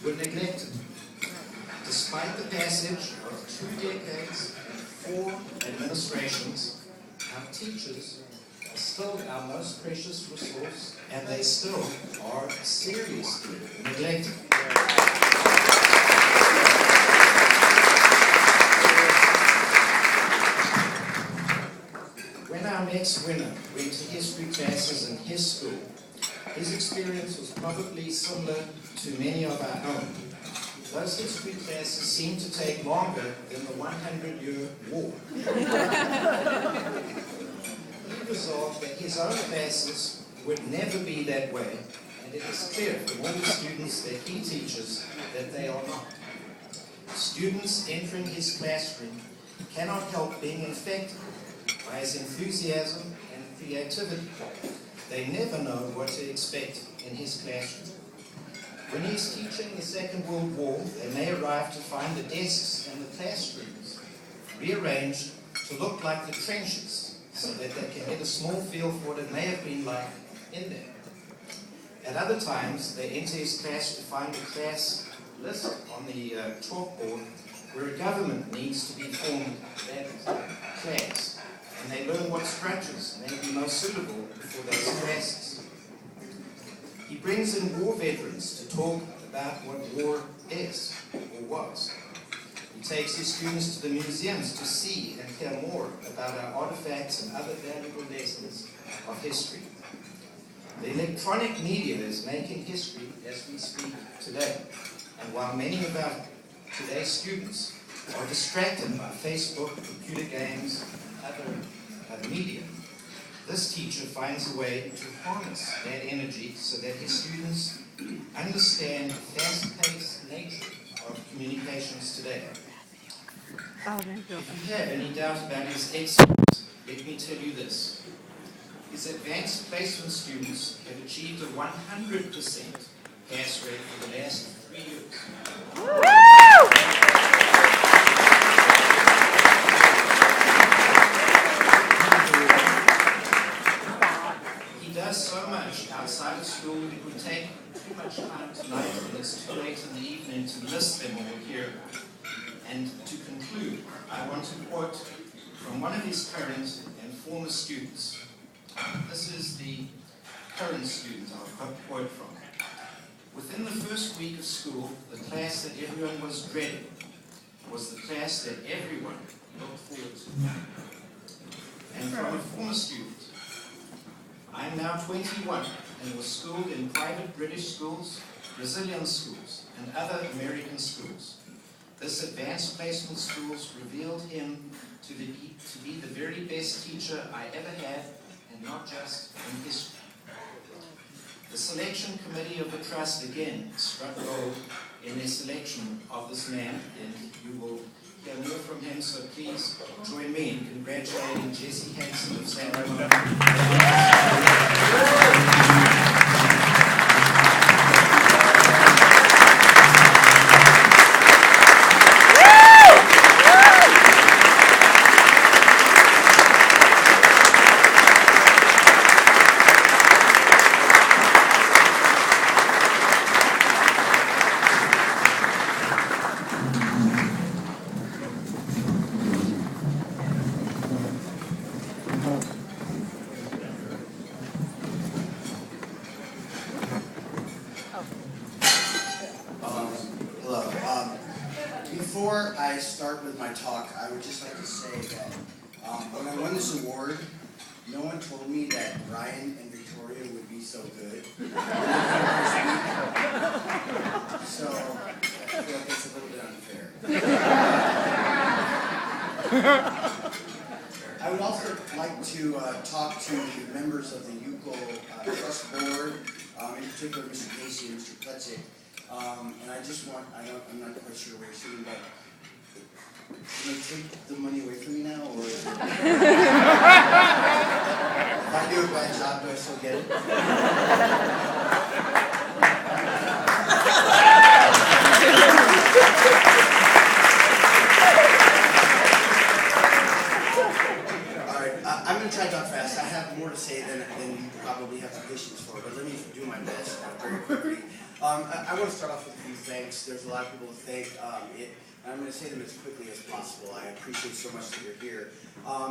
were neglected. Despite the passage of 2 decades and 4 administrations, our teachers are still our most precious resource, and they still are seriously neglected. When our next winner went to history classes in his school, his experience was probably similar to many of our own. Those history classes seemed to take longer than the 100-year war. He resolved that his own classes would never be that way, and it is clear from all the students that he teaches that they are not. Students entering his classroom cannot help being infected by his enthusiasm and creativity. They never know what to expect in his classroom. When he's teaching the Second World War, they may arrive to find the desks and the classrooms rearranged to look like the trenches, so that they can get a small feel for what it may have been like in there. At other times, they enter his class to find a class list on the chalkboard where a government needs to be formed that class, and they learn what structures may be most suitable for those classes. He brings in war veterans to talk about what war is or was. He takes his students to the museums to see and hear more about our artifacts and other valuable lessons of history. The electronic media is making history as we speak today. And while many of our today's students are distracted by Facebook, computer games, and other media, this teacher finds a way to harness that energy so that his students understand the fast-paced nature of communications today. If you have any doubt about his excellence, let me tell you this. His advanced placement students have achieved a 100% pass rate for the last 3 years. He does so much outside of school, it would take too much time tonight, and it's too late in the evening to list them all here. And to conclude, I want to quote from one of his current and former students. This is the current student I'll quote from. Within the first week of school, the class that everyone was dreading was the class that everyone looked forward to. And from a former student, I am now 21 and was schooled in private British schools, Brazilian schools, and other American schools. This advanced placement schools revealed him to be the very best teacher I ever had, and not just in history. The selection committee of the trust again struck gold in their selection of this man, and you will hear more from him, so please join me in congratulating Jesse Hansen of San Before I start with my talk, I would just like to say that when I won this award, no one told me that Ryan and Victoria would be so good. So I feel like it's a little bit unfair. I would also like to talk to the members of the Eukel Trust Board, in particular Mr. Casey and Mr. Pletzig. And I just want, I'm not quite sure where you're sitting, but can they take the money away from me now, or if I do a bad job, do I still get it? Alright, I'm going to try to talk fast. I have more to say than you probably have the patience for, but let me do my best very quickly. I I want to start off with a few thanks. There's a lot of people to thank. I'm going to say them as quickly as possible. I appreciate so much that you're here.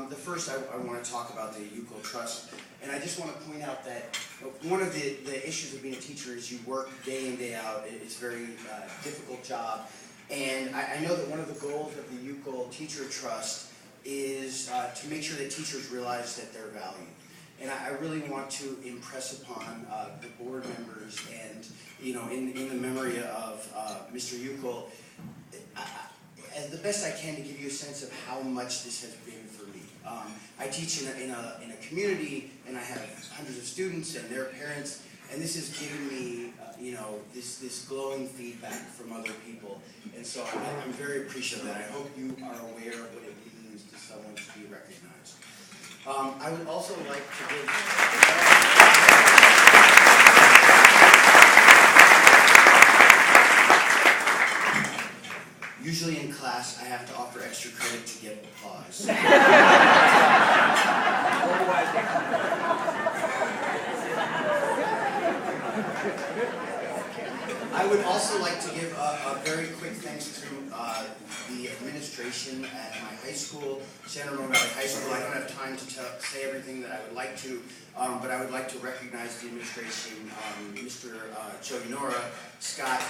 The first, I want to talk about the Eukel Trust. And I just want to point out that one of the issues of being a teacher is you work day in, day out. It's a very difficult job. And I know that one of the goals of the Eukel Teacher Trust is to make sure that teachers realize that they're valued. And I really want to impress upon the board members and, in the memory of Mr. Eukel, as the best I can to give you a sense of how much this has been for me. I teach in a community, and I have hundreds of students and their parents, and this has given me, this glowing feedback from other people. And so I'm very appreciative of that. I hope you are aware of what it means to someone to be recognized. I would also like to give... Usually in class, I have to offer extra credit to get applause. I would also like to give a very quick thanks to the administration at my high school, San Ramon Valley High School. I don't have time to say everything that I would like to, but I would like to recognize the administration, Mr. Joe Nora, Scott,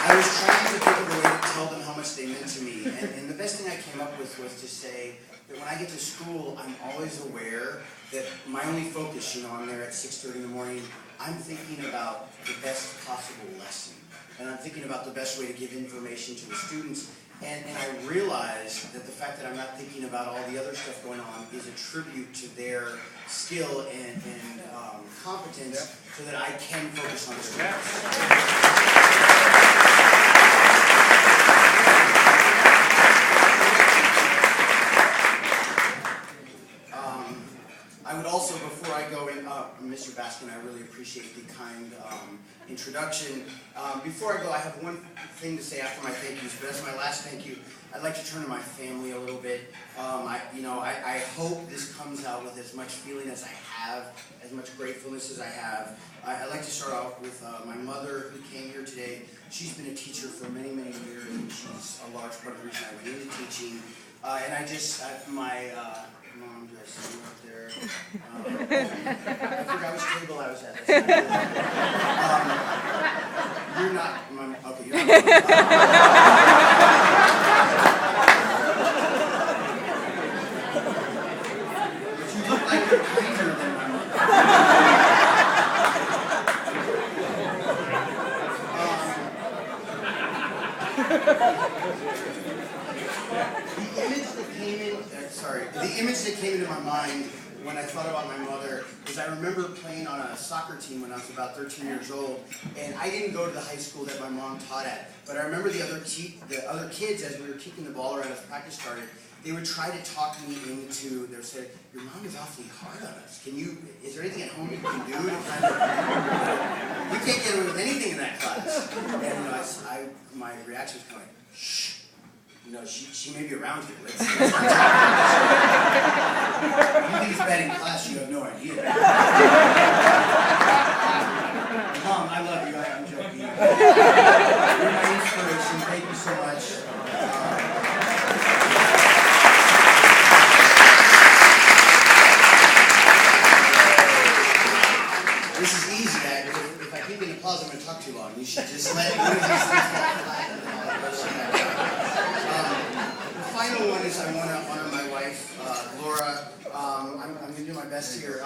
I was trying to think of a way to tell them how much they meant to me, and the best thing I came up with was to say that when I get to school, I'm always aware that my only focus, I'm there at 6:30 in the morning, I'm thinking about the best possible lesson, and I'm thinking about the best way to give information to the students, and I realize that the fact that I'm not thinking about all the other stuff going on is a tribute to their skill and competence so that I can focus on the students. I would also, before I go in, Mr. Baskin, I really appreciate the kind introduction. Before I go, I have one thing to say after my thank yous, but as my last thank you, I'd like to turn to my family a little bit. I hope this comes out with as much feeling as I have, as much gratefulness as I have. I'd like to start off with my mother, who came here today. She's been a teacher for many, many years, and she's a large part of the reason I went into teaching. And my mom, do I see you up there? I forgot which table I was at. You're not, Mom, okay, you're not. But you look like you're kinder than my mother. The image that came into my mind when I thought about my mother is I remember playing on a soccer team when I was about 13 years old, and I didn't go to the high school that my mom taught at, but I remember the other kids, as we were kicking the ball around as practice started, they would try to talk me into, they would say, your mom is awfully hard on us. Is there anything at home you can do to kind of, you can't get away with anything in that class. And my reaction was kind of like, shh. She may be around here. Let's you think it's bad in class, you have no idea. Mom, I love you. I'm joking. You're my inspiration. Thank you so much. This is easy. If I keep getting applause, I'm going to talk too long. You should just let The final one is I want to honor my wife, Laura. I'm going to do my best here.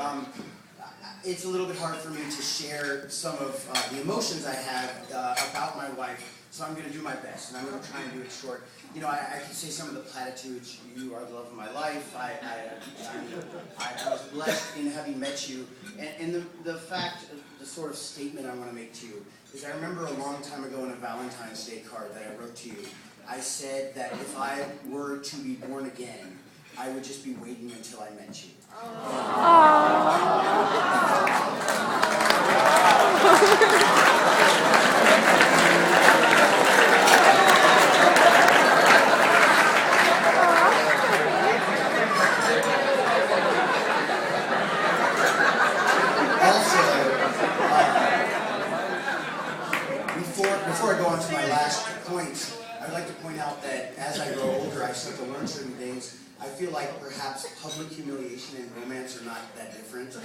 It's a little bit hard for me to share some of the emotions I have about my wife, so I'm going to do my best, and I'm going to try and do it short. I can say some of the platitudes. You are the love of my life. I was blessed in having met you, and the sort of statement I want to make to you is I remember a long time ago in a Valentine's Day card that I wrote to you, I said that if I were to be born again, I would just be waiting until I met you. Also, before I go on to my last point, I'd like to point out that as I grow older, I start to learn certain things. I feel like perhaps public humiliation and romance are not that different.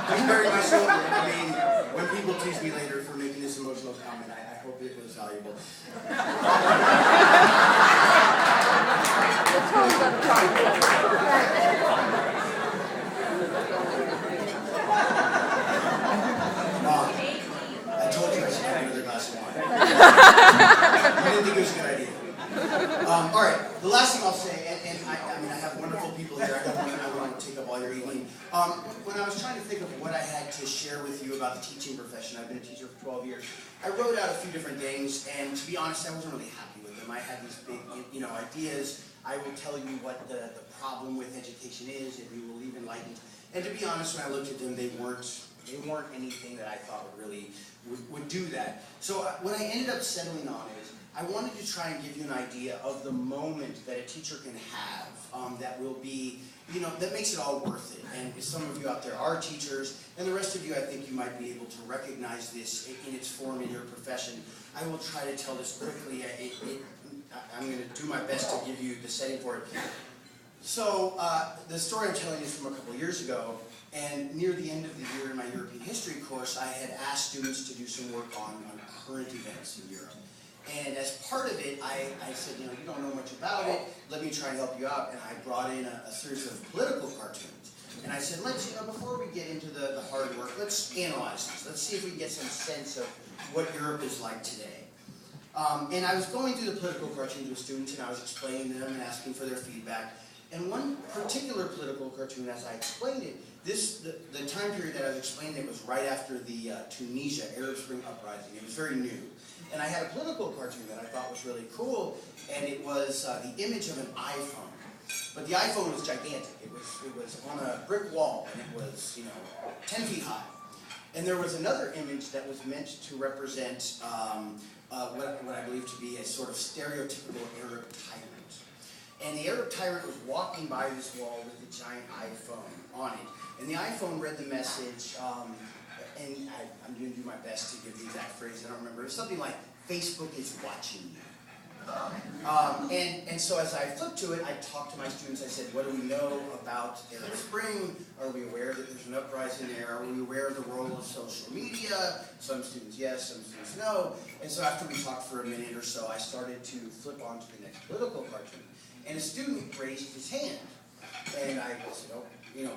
I'm very much older. I mean, when people tease me later for making this emotional comment, I hope it was valuable. I told you I should have another glass of wine. I didn't think it was a good idea. All right, the last thing I'll say, and I mean, I have wonderful people here. I don't want to take up all your evening. When I was trying to think of what I had to share with you about the teaching profession, I've been a teacher for 12 years. I wrote out a few different things, and to be honest, I wasn't really happy with them. I had these big, ideas. I will tell you what the problem with education is, and we will leave enlightened. And to be honest, when I looked at them, they weren't anything that I thought would do that. So what I ended up settling on is, I wanted to try and give you an idea of the moment that a teacher can have that will be, that makes it all worth it. And some of you out there are teachers, and the rest of you, I think you might be able to recognize this in its form in your profession. I will try to tell this quickly. I'm going to do my best to give you the setting for it. So the story I'm telling is from a couple of years ago, and near the end of the year in my European history course, I had asked students to do some work on current events in Europe. And as part of it, I said, you don't know much about it, let me try to help you out. And I brought in a series of political cartoons. And I said, let's, before we get into the hard work, let's analyze this. Let's see if we can get some sense of what Europe is like today. And I was going through the political cartoons with students, and I was explaining them and asking for their feedback. And one particular political cartoon, as I explained it, the time period that I was explaining it was right after the Tunisia Arab Spring uprising. It was very new. And I had a political cartoon that I thought was really cool, and it was the image of an iPhone. But the iPhone was gigantic. It was on a brick wall, and it was 10 feet high. And there was another image that was meant to represent what I believe to be a sort of stereotypical Arab tyrant. And the Arab tyrant was walking by this wall with a giant iPhone on it. And the iPhone read the message, and I'm going to do my best to give the exact phrase, I don't remember. It was something like, Facebook is watching you. And so as I flipped to it, I talked to my students. I said, what do we know about Arab Spring? Are we aware that there's an uprising there? Are we aware of the role of social media? Some students yes, some students no. And so after we talked for a minute or so, I started to flip on to the next political cartoon. And a student raised his hand. And I said,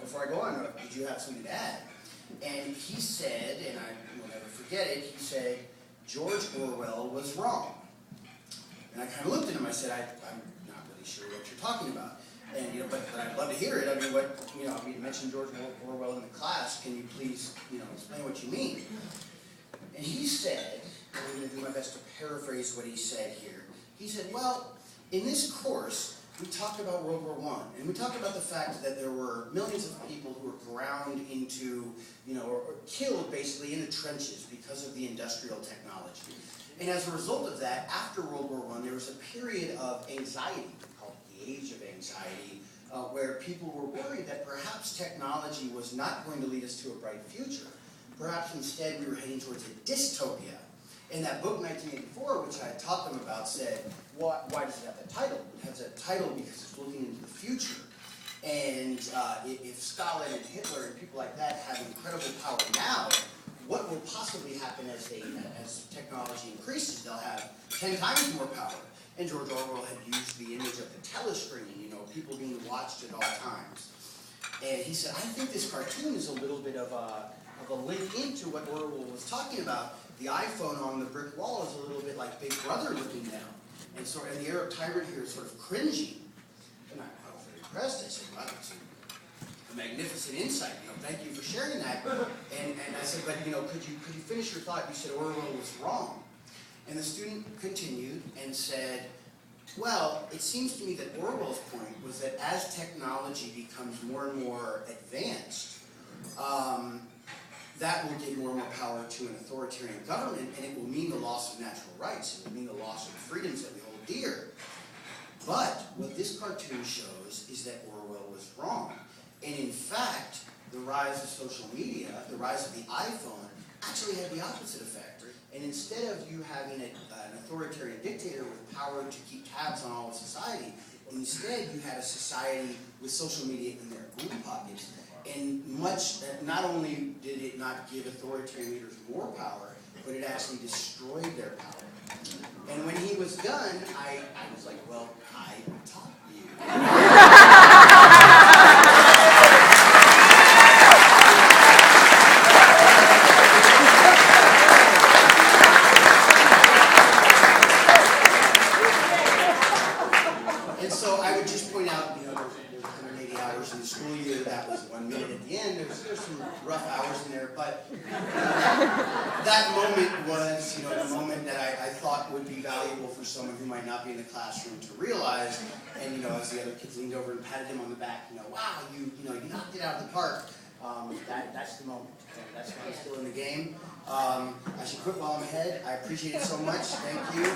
before I go on, did you have something to add? And he said, and I will never forget it, he said, George Orwell was wrong. And I kind of looked at him, I said, I'm not really sure what you're talking about. And, but I'd love to hear it. I mean, we mentioned George Orwell in the class. Can you please, explain what you mean? And he said, and I'm going to do my best to paraphrase what he said here. He said, well, in this course, we talked about World War I, and we talked about the fact that there were millions of people who were ground into, or killed basically in the trenches because of the industrial technology. And as a result of that, after World War I, there was a period of anxiety, called the Age of Anxiety, where people were worried that perhaps technology was not going to lead us to a bright future. Perhaps instead we were heading towards a dystopia. And that book, 1984, which I taught them about, said, why does it have that title? It has that title because it's looking into the future. And if Stalin and Hitler and people like that have incredible power now, what will possibly happen as technology increases? They'll have 10 times more power. And George Orwell had used the image of the telescreen, people being watched at all times. And he said, I think this cartoon is a little bit of a link into what Orwell was talking about. The iPhone on the brick wall is a little bit like Big Brother looking down. And the Arab tyrant here is sort of cringing. And I was very impressed. I said, wow, that's a magnificent insight. Thank you for sharing that. And I said, but could you finish your thought? You said Orwell was wrong. And the student continued and said, well, it seems to me that Orwell's point was that as technology becomes more and more advanced, that will give more and more power to an authoritarian government, and it will mean the loss of natural rights. It will mean the loss of freedoms that we hold dear. But what this cartoon shows is that Orwell was wrong. And in fact, the rise of social media, the rise of the iPhone, actually had the opposite effect. And instead of you having an authoritarian dictator with power to keep tabs on all of society, instead you had a society with social media in their own pockets. And not only did it not give authoritarian leaders more power, but it actually destroyed their power. And when he was done, I was like, well, I taught you. And so I would just point out, there's 180 hours in the school year. That was 1 minute at the end. There's some rough hours in there, but that moment was, the moment that I thought would be valuable for someone who might not be in the classroom to realize. And as the other kids leaned over and patted him on the back, wow, you knocked it out of the park. That's the moment. That's why I'm still in the game. I should quit while I'm ahead. I appreciate it so much. Thank you.